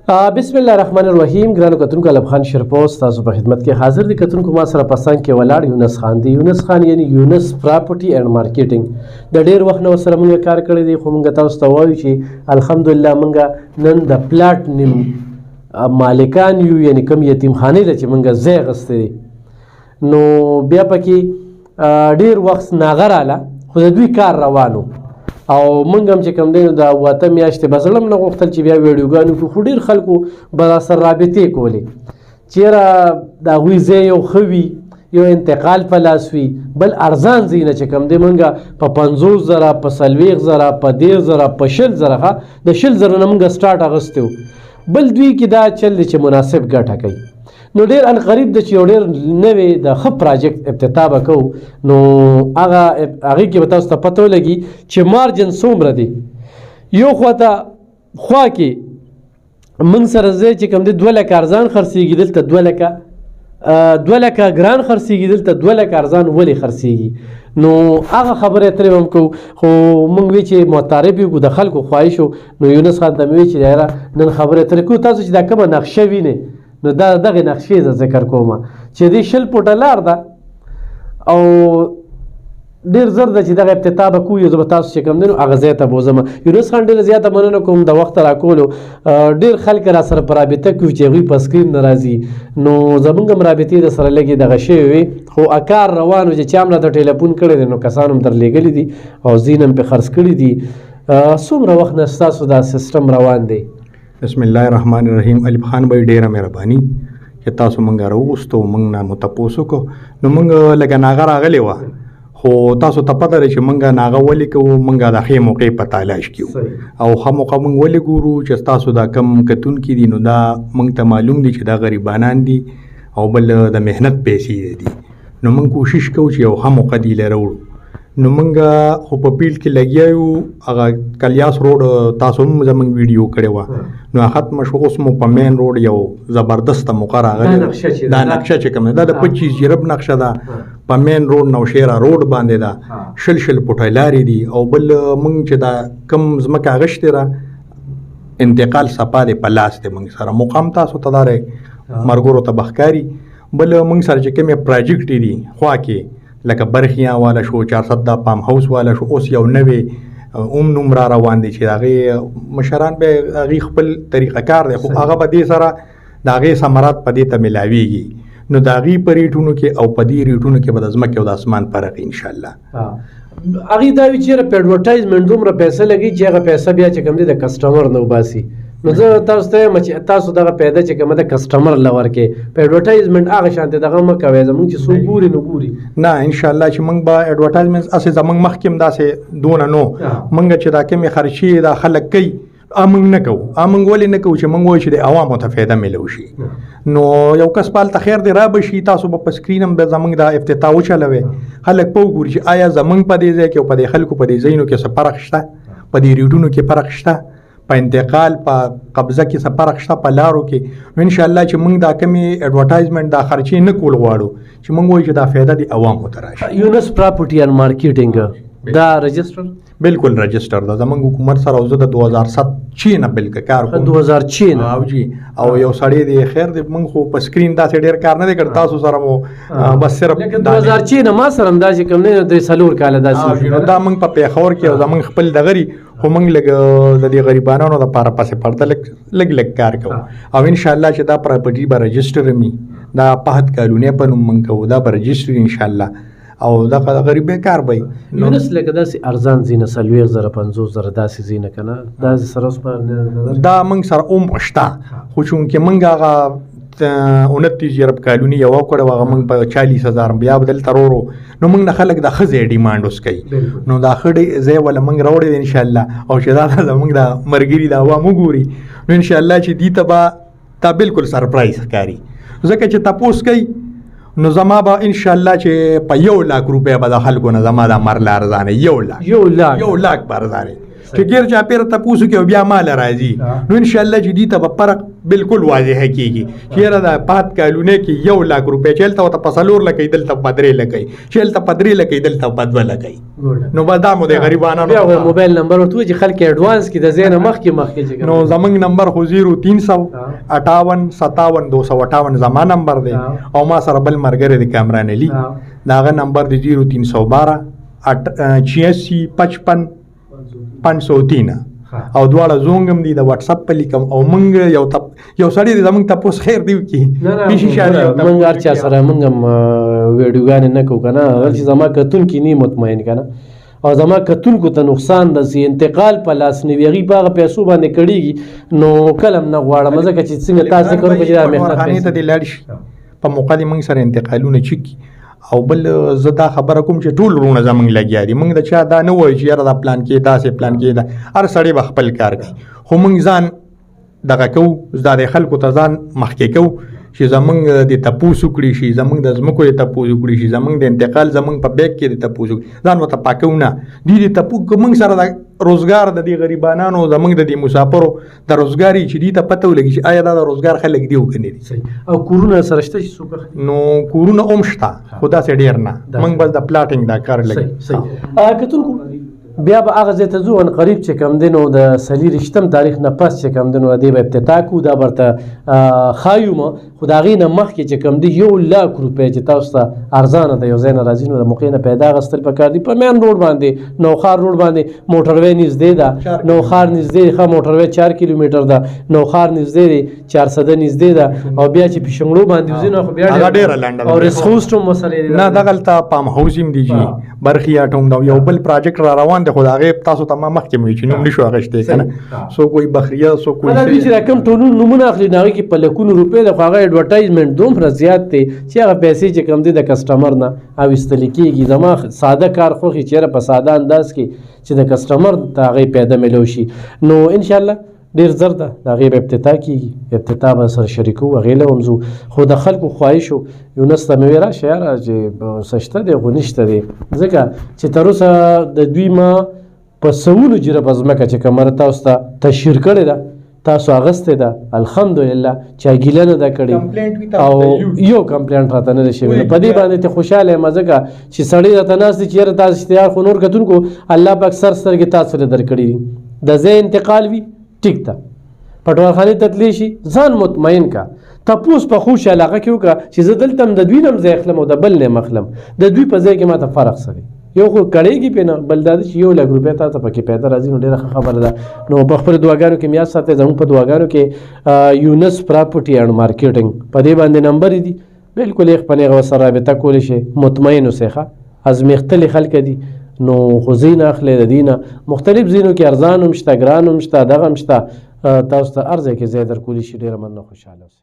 بسم الله الرحمن الرحیم. ګرانو کتونکو، الب خان شرپوس تاسو په خدمت کې حاضر دي. کتونکو ما سره پسند کې ولاړ یونس خان دی. یونس خان یعنی یونس پراپرټي اینڈ مارکیټینګ. د ډیر وخت نو سره موږ کار کړی دی، خو موږ تاسو ته وایو چې الحمدلله موږ نن د پلاټ نیم مالکان یو، یعنی کوم یتیمخانې ته چې موږ ځای اخیستی دی، نو بیا پکې ډیر وخت ناغه راله، خو د دوی کار روانو او موږ هم چې کوم دی نو د اوته میاشتې به زړه م نه غوښتل چې بیا ویډیوګانې وکړو، خو ډېر خلکو به راسره رابطې کولې چېرې د هغوی ځای یو ښه وي، یو انتقال په لاس وي، بل ارزان ځای نه چې کوم دی موږ په 50,000 په 40,000 په 10,000 په 20,000 د 20,000 نه موږ سټارټ اخیستی و. بل دوی کې دا چل دی چې مناسب ګټه کوي. نو ډېر القریب ده چې یو ډېر نوی د ښه پراجیکټ افتتاح به کوو، نو هغې کې به تاسو ته پته ولګي چې مارجن څومره دی. یو خوا کې موږ سره ځای چې کوم دی 2 لکه ارزان خرڅېږي، دلته 2 لکه ګران خرڅېږي، دلته 2 لکه ارزان ولې خرڅېږي. نو هغه خبرې اترې به هم کوو، خو موږ وی چې معترف یو د خلکو خواهش و. نو یونس خان ته مې وی چې یاره نن خبرې اترې کوو، تاسو چې دا کومه نقشه وینئ نو دا دغه نقشې زه ذکر کوم چې دې 20 فوټه لار ده او ډېر زر ده چې دغه افتتاح به کوو. زه به تاسو چې کوم دی نو هغه ځای ته بوځم. یونس خان ډېره زیاته مننه کوم د وخت راکولو. ډېر خلک را سره په رابطه کوي چې هغوی په سکرین نه راځي، نو زمونږ هم رابطې د سره لږې دغه شوې وې، خو کار روان و چې چا هم راته ټیلیفون کړی دی نو کسان هم درلېږلي دي او ځین هم پرې خرڅ کړي دي. څومره وخت نه ستاسو دا سیسټم روان دی؟ بسم الله الرحمن الرحیم. الب خان بھائی ډیره مهرباني چې تاسو مونږ راوغوستو، مونږ نه مو تپوس وکړو. نو مونږ لږه ناغه راغلې وه، خو تاسو ته پته ده چې مونږ ناغه ولې کوو، مونږ د ښې موقع په تلاش کې وو او ښه موقع مونږ ولې ګورو چې تاسو دا کم کتونکي دي نو دا مونږ ته معلوم دي چې دا غریبانان دي او بل د محنت پیسې دي. نو مونږ کوشش کوو چې یو ښه موقع دی لراوړو. نو مونږ خو په پیل کې لګیا یو، هغه کلیاس روډ تاسو هم زموږ ویډیو کړې وه، نو ختمه شو. اوس مو په مین روډ یو زبردسته موقع راغلی، دا نقشه چې کوم دا د 25 جرب نقشه ده، په مین روډ نوشیره روډ باندې ده، 20 فوټه لارې دي او بل مونږ چې دا کم ځمکه اغشتې ده انتقال صفا دی په لاس دی مونږ سره مقام تاسو ته داره مرګورو ته بخکاری. بل مونږ سره چې کومې پراجیکټ دي خوا کې لکه برخیاں والا شو، 400 پام هاوس والا شو، اوس یو نوی نوم را روان دی چې هغې مشران به هغې خپل طریقه کار دی، خو هغه به دې سره د هغې ثمرات په دې ته میلاویږي. نو د هغې په ریټونو کې او په دې ریټونو کې به د ځمکې او د اسمان فرق انشاءالله. هغې دا وي چې په اډورټایزمنټ دومره پیسه لګي چې هغه پیسه بیا چې کوم دی د کسټمر نه وباسي. نو زه تاسو ته وایم چې تاسو دغه پیدا چې کومه د کسټمر له ورکې په اډورټایزمنټ هغه شانتې دغه مه کوئ، زموږ چې څوک ګوري نو ګوري نه انشاءالله چې موږ به اډورټایزمنټ هسې زموږ مخکې هم داسې دونه نو موږ چې دا کومې خرچې دا خلک کوي موږ نه کوو. موږ ولې نه کوو چې موږ وایو چې د عوامو ته فایده میلو شي. نو یو کس په هلته خیر دی را به شي، تاسو به په سکرین هم زموږ د افتتاح وچلوئ، خلک به وګوري چې آیا زموږ په دې ځای کې او په دې خلکو په دې ځایونو کې څه فرق شته، په دې ریټونو کې فرق شته، په انتقال په قبضه کې څه فرق شته، په لارو کې. نو انشاءالله چې موږ دا کمې اډورټایزمنټ دا خرچې نه کول غواړو، چې موږ وایو چې دا فایده د عوامو ته راشي. یونس پراپرټي اینڈ مارکیټینګ دا رجسټر بالکل رجسټر ده زموږ حکومت سره، او زه د 2007 نه بلکې کار کوم. 2006 نه او جی او یو سړی دی خیر دی، موږ خو په سکرین داسې ډېر کار نه دی کړی، تاسو سره مو بس صرف 2006 نه ما سره هم داسې کوم نه 3 کاله داسې دا موږ په پیښور کې او زموږ خپل دغري خو موږ لږ د دې غریبانو دپاره پسې پرده لږ کار کوو او انشاءالله چې دا پراپرټي به رجسټر مي، دا پهد کالونی په نوم موږ کوو، دا به رجسټر انشاءالله او دغه غریبې کار به یونس لکه داسې ارزان ځینه 40,000 50,000 داسې ځینه که نه داسې سره اوس دا موږ سره اوم شته، خو چونکې موږ هغه 29 جرب کالوني یو کړه هغه موږ په 40,000 بیا به دلته رورو. نو موږ نه خلک د ښه ځای ډیمانډ اوس کوي، نو دا ښه ځای وله موږ راوړی دی انشاءالله، او چې دا زموږ د ملګري د عوام وګوري نو انشاءالله چې دې ته به دا بالکل سرپرایز ښکاري، ځکه چې تپوس کوي نو زما به انشاءالله چې په 1 لاک روپۍ به د خلکو نه زما دا مرله ارزانه 1 لاک به ارزانه چې ګیر چاپېره تپوس وکړي او بیا مال راځي نو انشاءالله چې دې ته به فرق بالکل واضحه کېږي چې یاره دا پات کالونه کې 1 لک روپۍ چې هلته ورته په 4 لکۍ دلته په 3 لکۍ چې هلته په 3 لکۍ دلته په 2 لکۍ نو به دا مو د غریبانو بیا موبایل نمبر ورته چې خلک ایډوانس کې د ځای نه مخکې نو زمونږ نمبر خو 0358 57 258 زما نمبر دی او ما سره بل ملګری دی کامران علي د هغه نمبر دی 0312 86 55 503 او دواړه زونګم دي د واتس اپ په لیکم او مونږ یو سړی دی زمونږ تاسو خیر دی کی مونږ هر چا سره مونږ ویډیوګانې نه کوو کنه چې زما کتون کې نه مطمئن کنه او زما کتونکو ته نقصان رسي انتقال په لاس نیوي هغې په هغه پیسو باندې کړېږي نو کلم نه غواړم ځکه چې څنګه تاسې کوو چې دا محنت خانې ته دې لاړ شي په موقع دې موږ سره انتقالونه چکي او بل زه دا خبره کوم چې ټول وروڼه زموږ لګیا دي موږ د چا دا نه وایو چې یاره دا پلان کې داسې پلان کې دا هر سړی به خپل کار کوي خو موږ ځان دغه کوو دا د خلکو ته ځان مخکې کوو چې زمونږ د تپوس وکړي شي زمونږ د ځمکو د تپوس وکړي شي زمونږ د انتقال زمونږ په بیک کې د تپوس وکړي ځان ورته پاکو نه دې د تپوس موږ سره د روزګار د دې غریبانانو زمونږ د دې مسافرو د روزګاري چې دې ته پته ولګي چې آیا دا د روزګار خلک دی وکني دي او کورونه سره شته چې څوک نو کورونه هم شته خو داسې ډېر نه موږ بس د پلاټینګ دا کار لګي کتونکو بیا به هغه ځای ته ځو ان قریب چې کوم دی نو د 23 تاریخ نه پس چې کوم دی نو دې به افتتاح کوو دا برته ښایو ما خو د هغې نه مخکې چې کوم دی 1 لک روپۍ چې تاسو ته ارزانه د یو ځای نه راځي نو د موقع نه پیدا اخیستل پکار دي په مین روډ باندې نوښار روډ باندې موټروی نږدې ده نوښار نږدې ښه موټروی 4 کیلومتر ده نوښار نږدې دی 400 نږدې ده او بیا چې پیشنګړو باندې وځي نو خو بیا ډېره لنډه او ریسخوسټ هم ورسره دی نه دغلته پام هاوس هم دی برخیاټ هم دا یو بل پراجیکټ را روان دی خو د هغې تاسو ته ما مخکې مې چې نوم نشو اخیستی که نه څوک وایي بخریه څوک وایي چې دا کوم ټولو نومونه اخلي نو هغې کې په لکونو روپۍ ده خو هغه اډورټایزمنټ دومره زیات دی چې هغه پیسې چې کوم دی د کسټمر نه اویستلې کېږي زما ساده کار خوښي چېرې په ساده انداز کې چې د کسټمر ته هغې پیدا میلو شي نو انشاءالله ډېر زر ده د هغې به افتتاح کېږي افتتاح به سره شریکو هغې له هم ځو خو د خلکو خواهش و یونس ته مې ویې راشه یاره چې څه شته دی خو نشته دی ځکه چې تر اوسه د دوی ما په سوونو جره په ځمکه چې کمره تاسو ته تشهیر کړې ده تاسو اغستې ده الحمدلله چا ګیله نه ده کړې او یو کمپلینټ راته نه ده شوی په دې باندې ته خوشحاله یم ځکه چې سړی راته ناست دی چې یاره تاسو اشتهار خو نور کتونکو الله پاک سر سترګې تاسو له درکړي دي د ځای انتقال وي ټیک ده پټوالخانې ته تللی شي ځان مطمئن کا تپوس په خوش علاقه کې وکړه چې زه دلته هم د دوی نه هم ځای اخلم او د بل نه هم اخلم د دوی په ځای کې ماته فرق څه دی یو خو کړېږي پې نه بل دا دی چې 1 لک روپۍ تا ته پکې پیدا راځي نو ډېره ښه خبره ده نو په خپلو دعاګانو کې میاد ساتئ زموږ په دعاګانو کې یونس پراپرټي اینډ مارکیټنګ په دې باندې نمبر دي بالکل یې خپل هغه سره رابطه کولی شي مطمئن اوسئ ښه ازمیښتلي خلک دي نو خو ځای نه اخلئ د دې نه مختلف ځایونو کې ارزان هم شته ګران هم شته دغه هم شته تاسو ته هر ځای کې ځای درکولی شي ډېره مننه خوشحاله اوسئ